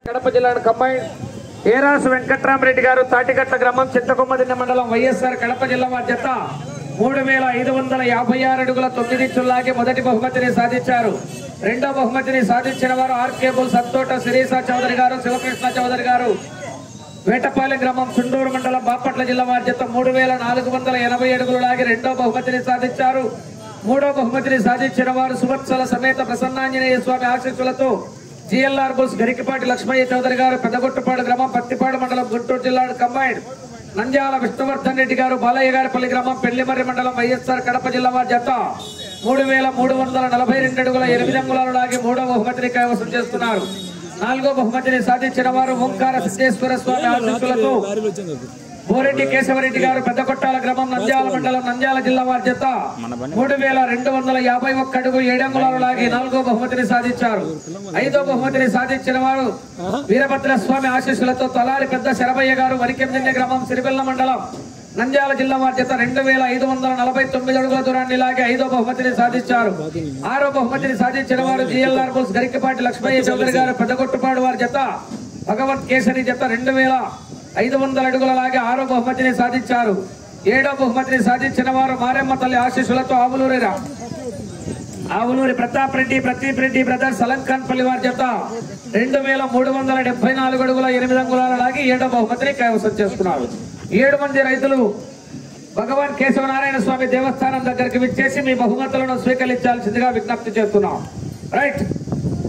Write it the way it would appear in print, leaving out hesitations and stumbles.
కడప జిల్లా కంబైన్ ఏరాసు వెంకట్రామరెడ్డి గారు తాటిగట్ల గ్రామం చింతకొమ్మదిన్న మండలం వైఎస్ఆర్ కడప జిల్లా వారి జత 3556 అడుగుల 9 ఇంచులు లాగి మొదటి బహుమతిని సాధించారు. రెండో బహుమతిని సాధించిన వారు ఆర్కేబుల్ సంతోట శిరీష చౌదరి గారు, శివకృష్ణ చౌదరి గారు, వేటపాలెం గ్రామం చుండూరు మండలం బాపట్ల జిల్లా వారి జత 3480 అడుగులు లాగి రెండో బహుమతిని సాధించారు. మూడో బహుమతిని సాధించిన వారు సువత్సల సమేత ప్రసన్నాంజనేయ స్వామి ఆశీస్సులతో జిఎల్ఆర్ బుల్స్ గరికిపాటి లక్ష్మయ్య చౌదరి గారు, పెద్దగొట్టుపాడు గ్రామం పత్తిపాడు మండలం గుంటూరు జిల్లా కంబైన్ నంద్యాల విష్ణువర్ధన్ రెడ్డి గారు, బాలయ్య గారిపల్లి గ్రామం పెళ్లిమర్రి మండలం వైఎస్ఆర్ కడప జిల్లా వారి జత 3342 అడుగుల 8 అంగుళాలు లాగి మూడో బహుమతిని కైవసం చేస్తున్నారు. నాలుగో బహుమతిని సాధించిన వారు ఓంకార సిద్ధేశ్వర స్వామి ఆశీస్సులతో బోరెడ్డి కేశవరెడ్డి గారు, పెద్దకొట్టాల గ్రామం నంద్యాల మండలం నంద్యాల జిల్లా వారి జత 3251 అడుగు 7 అంగుళాలు లాగి నాలుగో బహుమతిని సాధించారు. ఐదో బహుమతిని సాధించిన వారు వీరభద్ర స్వామి ఆశీస్సులతో తలారి పెద్ద శరభయ్య గారు, వరికెందిన్నె గ్రామం సిరిబెల్ల మండలం నంద్యాల జిల్లా వారి జత 2549 అడుగుల దూరాన్ని లాగి ఐదో బహుమతిని సాధించారు. ఆరో బహుమతిని సాధించిన వారు జిఎల్ఆర్ బుల్స్ గరికిపాటి లక్ష్మయ్య చౌదరి గారు, పెద్దగొట్టుపాడు వారి జత భగవత్ కేసరి జత 2500 అడుగుల లాగి ఆరో బహుమతిని సాధించారు. ఏడో బహుమతిని సాధించిన వారు మారెమ్మ తల్లి ఆశీస్సులతో ఆవులూరి ప్రతాప్ రెడ్డి బ్రదర్స్ అలంకాన్పల్లి వారి జత 2374 అడుగుల 8 అంగుళాల లాగి ఏడో బహుమతిని కైవసం చేసుకున్నారు. 7 మంది రైతులు భగవాన్ కేశవనారాయణ స్వామి దేవస్థానం దగ్గరికి విచ్చేసి మీ బహుమతులను స్వీకరించాల్సిందిగా విజ్ఞప్తి చేస్తున్నాం. రైట్.